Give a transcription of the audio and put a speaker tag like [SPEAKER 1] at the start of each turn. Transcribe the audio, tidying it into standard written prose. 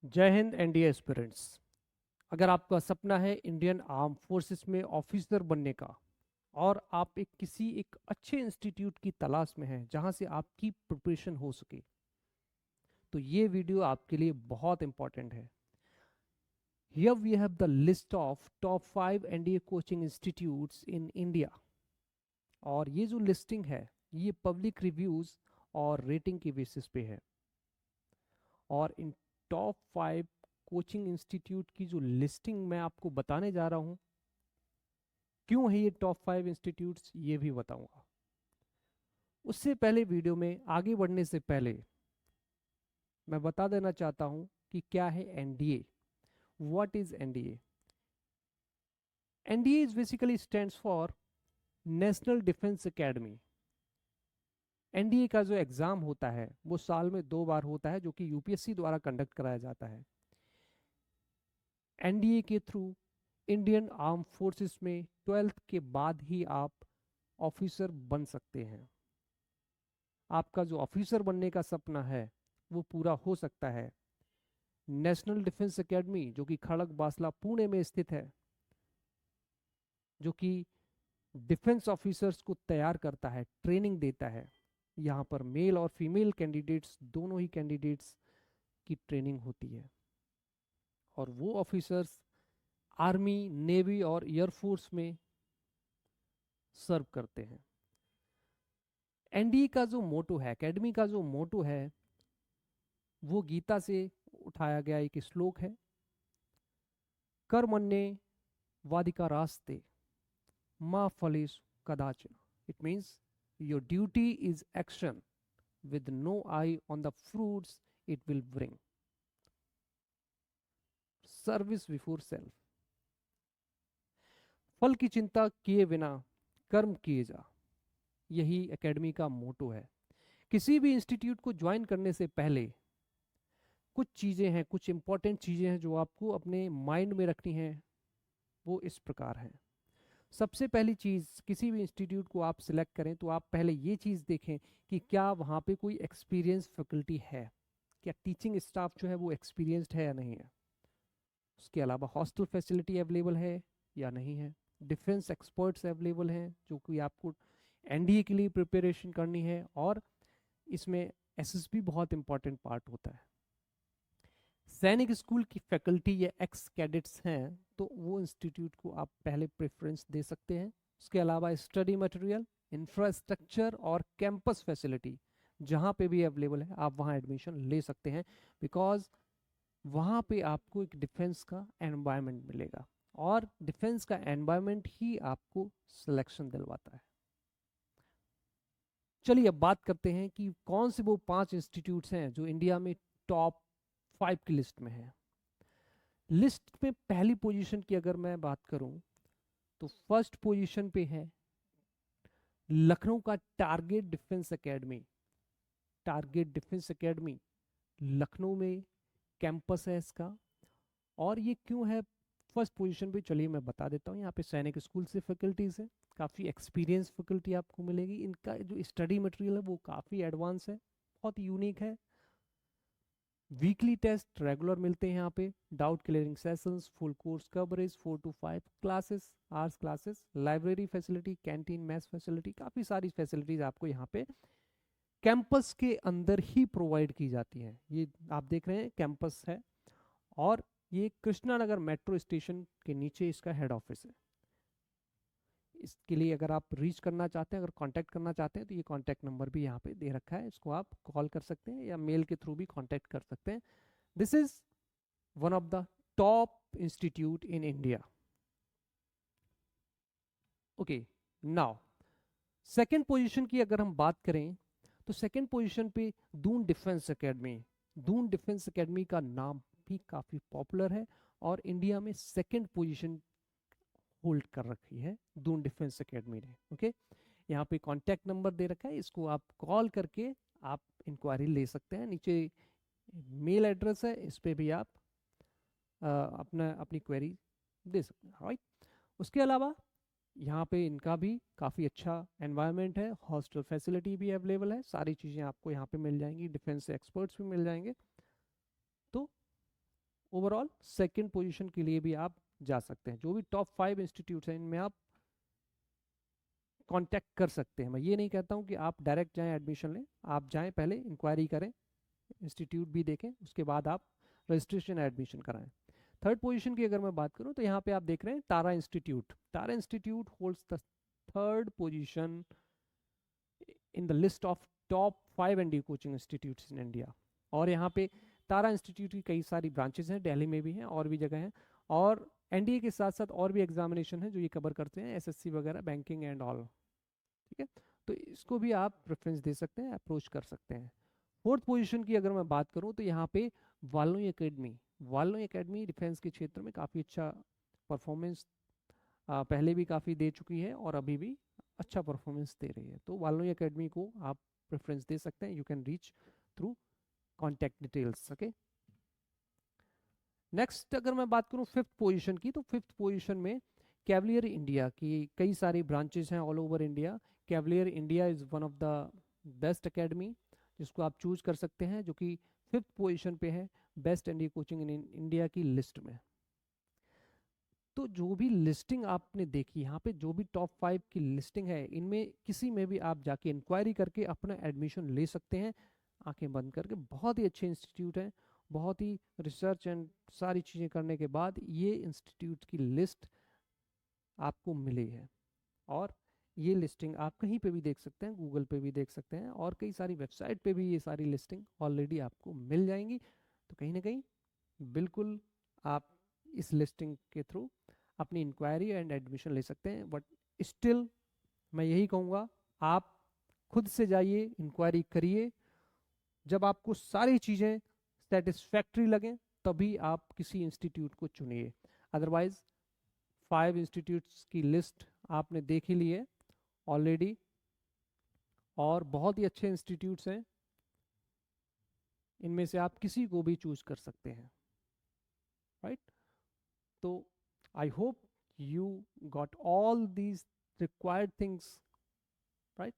[SPEAKER 1] जय Hind NDA aspirants. अगर आपका सपना है इंडियन आर्म फोर्सेस में ऑफिसर बनने का और आप किसी एक अच्छे इंस्टीट्यूट की तलाश में हैं जहां से आपकी प्रिपरेशन हो सके, तो ये वीडियो आपके लिए बहुत इंपॉर्टेंट है। Here we have the list of top 5 NDA coaching institutes in India. और ये जो लिस्टिंग है ये पब्लिक रिव्यूज और रेटिंग के बेसिस पे है। और इन टॉप 5 कोचिंग इंस्टीट्यूट की जो लिस्टिंग मैं आपको बताने जा रहा हूँ, क्यों है ये टॉप 5 इंस्टीट्यूट्स, ये भी बताऊंगा। उससे पहले वीडियो में आगे बढ़ने से पहले मैं बता देना चाहता हूँ कि क्या है NDA. What is NDA? NDA is basically stands for national defence academy. NDA का जो एग्जाम होता है वो साल में 2 बार होता है, जो कि यूपीएससी द्वारा कंडक्ट कराया जाता है। एनडीए के थ्रू इंडियन आर्म फोर्सेस में 12th के बाद ही आप ऑफिसर बन सकते हैं। आपका जो ऑफिसर बनने का सपना है वो पूरा हो सकता है। नेशनल डिफेंस एकेडमी जो कि खड़ग बासला पुणे में स्थित है, जो कि डिफेंस ऑफिसर्स को तैयार करता है, ट्रेनिंग देता है। यहाँ पर मेल और फीमेल कैंडिडेट्स, दोनों ही कैंडिडेट्स की ट्रेनिंग होती है। और वो ऑफिसर्स आर्मी, नेवी और एयरफोर्स में सर्व करते हैं। एनडीए का जो मोटो है, एकेडमी का जो मोटो है, वो गीता से उठाया गया एक श्लोक है। कर्मण्ये वाधिकारास्ते मा फलेषु कदाचन। It means your duty is action with no eye on the fruits it will bring. Service before self. फल की चिंता किए बिना कर्म किए जा, यही एकेडमी का मोटो है। किसी भी इंस्टीट्यूट को ज्वाइन करने से पहले कुछ चीज़ें हैं, कुछ इंपॉर्टेंट चीज़ें हैं जो आपको अपने माइंड में रखनी है। वो इस प्रकार हैं। सबसे पहली चीज़, किसी भी इंस्टीट्यूट को आप सिलेक्ट करें तो आप पहले ये चीज़ देखें कि क्या वहाँ पे कोई एक्सपीरियंस फैकल्टी है, क्या टीचिंग स्टाफ जो है वो एक्सपीरियंस्ड है या नहीं है। उसके अलावा हॉस्टल फैसिलिटी अवेलेबल है या नहीं है। डिफेंस एक्सपर्ट्स अवेलेबल हैं जो कि आपको एनडीए के लिए प्रिपरेशन करनी है। और इसमें एसएसबी बहुत इंपॉर्टेंट पार्ट होता है। सैनिक स्कूल की फैकल्टी या एक्स कैडेट्स हैं तो वो इंस्टीट्यूट को आप पहले प्रेफरेंस दे सकते हैं। उसके अलावा स्टडी मटेरियल, इंफ्रास्ट्रक्चर और कैंपस फैसिलिटी जहाँ पे भी अवेलेबल है आप वहाँ एडमिशन ले सकते हैं। बिकॉज वहाँ पे आपको एक डिफेंस का एनवायरनमेंट मिलेगा और डिफेंस का एनवायरनमेंट ही आपको सिलेक्शन दिलवाता है। चलिए अब बात करते हैं कि कौन से वो 5 इंस्टीट्यूट्स हैं जो इंडिया में टॉप 5 की लिस्ट में है। लिस्ट में पहली पोजीशन की अगर मैं बात करूं तो फर्स्ट पोजीशन पे है लखनऊ का target defence academy. Target defence academy Lucknow में कैंपस है इसका। और ये क्यों है फर्स्ट पोजीशन पे, चलिए मैं बता देता हूँ। यहाँ पे सैनिक स्कूल से फैकल्टीज है, काफ़ी एक्सपीरियंस फैकल्टी आपको मिलेगी। इनका जो स्टडी मटेरियल है वो काफ़ी एडवांस है, बहुत यूनिक है। वीकली टेस्ट रेगुलर मिलते हैं यहाँ पे। Doubt clearing sessions, full course coverage, 4 to 5 classes, arts classes, library facility, canteen, math facility, काफ़ी सारी फैसिलिटीज आपको यहाँ पे कैंपस के अंदर ही प्रोवाइड की जाती हैं। ये आप देख रहे हैं कैंपस है और ये कृष्णा नगर मेट्रो स्टेशन के नीचे इसका हेड ऑफिस है। इसके लिए अगर आप रीच करना चाहते हैं, अगर कांटेक्ट करना चाहते हैं तो ये कांटेक्ट नंबर भी यहाँ पे दे रखा है, इसको आप कॉल कर सकते हैं या मेल के थ्रू भी कांटेक्ट कर सकते हैं। This is one of the top institute in India. Okay, now second position की अगर हम बात करें तो सेकेंड पोजीशन पे Doon defence academy. Doon defence academy का नाम भी काफ़ी पॉपुलर है और इंडिया में सेकेंड पोजीशन होल्ड कर रखी है दून डिफेंस एकेडमी ने। ओके, यहाँ पे कॉन्टैक्ट नंबर दे रखा है, इसको आप कॉल करके आप इंक्वायरी ले सकते हैं। नीचे मेल एड्रेस है, इस पे भी आप अपनी क्वेरी दे सकते हैं। राइट, उसके अलावा यहाँ पे इनका भी काफ़ी अच्छा एनवायरनमेंट है, हॉस्टल फैसिलिटी भी अवेलेबल है, सारी चीज़ें आपको यहाँ पे मिल जाएंगी, डिफेंस एक्सपर्ट्स भी मिल जाएंगे। तो ओवरऑल सेकंड पोजीशन के लिए भी आप जा सकते हैं। जो भी टॉप 5 इंस्टीट्यूट्स हैं इनमें आप कांटेक्ट कर सकते हैं। मैं ये नहीं कहता हूँ कि आप डायरेक्ट जाएं एडमिशन लें, आप जाएं पहले इंक्वायरी करें, इंस्टीट्यूट भी देखें, उसके बाद आप रजिस्ट्रेशन एडमिशन कराएं। थर्ड पोजीशन की अगर मैं बात करूं तो यहाँ पे आप देख रहे हैं Tara institute. Tara institute holds the third position in the list of top 5 NDA coaching institutes in India. और यहाँ पे तारा इंस्टीट्यूट की कई सारी ब्रांचेस हैं, दिल्ली में भी हैं और भी जगह हैं, और एनडीए के साथ साथ और भी एग्जामिनेशन है जो ये कवर करते हैं, एसएससी वगैरह, बैंकिंग एंड ऑल। ठीक है, तो इसको भी आप प्रेफरेंस दे सकते हैं, अप्रोच कर सकते हैं। फोर्थ पोजीशन की अगर मैं बात करूं तो यहाँ पे वालोई एकेडमी। वालोई एकेडमी डिफेंस के क्षेत्र में काफ़ी अच्छा परफॉर्मेंस पहले भी काफ़ी दे चुकी है और अभी भी अच्छा परफॉर्मेंस दे रही है, तो वालोई एकेडमी को आप प्रेफरेंस दे सकते हैं। You can reach through contact details. Okay, next अगर मैं बात करूं फिफ्थ पोजीशन की, तो फिफ्थ पोजीशन में कैवलियर इंडिया की कई सारी ब्रांचेस हैं all over India. Cavalier India is one of the best academy जिसको आप चूज कर सकते हैं, जो कि फिफ्थ पोजीशन पे है best NDA coaching in India की लिस्ट में। तो जो भी लिस्टिंग आपने देखी यहाँ पे, जो भी टॉप 5 की लिस्टिंग है, इनमें किसी में भी आप जाके इंक्वायरी करके अपना एडमिशन ले सकते हैं आंखें बंद करके। बहुत ही अच्छे इंस्टीट्यूट हैं, बहुत ही रिसर्च एंड सारी चीज़ें करने के बाद ये इंस्टीट्यूट की लिस्ट आपको मिली है। और ये लिस्टिंग आप कहीं पे भी देख सकते हैं, गूगल पे भी देख सकते हैं, और कई सारी वेबसाइट पे भी ये सारी लिस्टिंग ऑलरेडी आपको मिल जाएंगी। तो कहीं ना कहीं बिल्कुल आप इस लिस्टिंग के थ्रू अपनी इंक्वायरी एंड एडमिशन ले सकते हैं। बट स्टिल मैं यही कहूँगा, आप खुद से जाइए, इंक्वायरी करिए, जब आपको सारी चीज़ें सेटिस्फैक्ट्री लगें तभी आप किसी इंस्टीट्यूट को चुनिए। अदरवाइज 5 इंस्टीट्यूट्स की लिस्ट आपने देख ही ली है ऑलरेडी, और बहुत ही अच्छे इंस्टीट्यूट्स हैं, इनमें से आप किसी को भी चूज कर सकते हैं, राइट? तो I hope you got all these required things, right?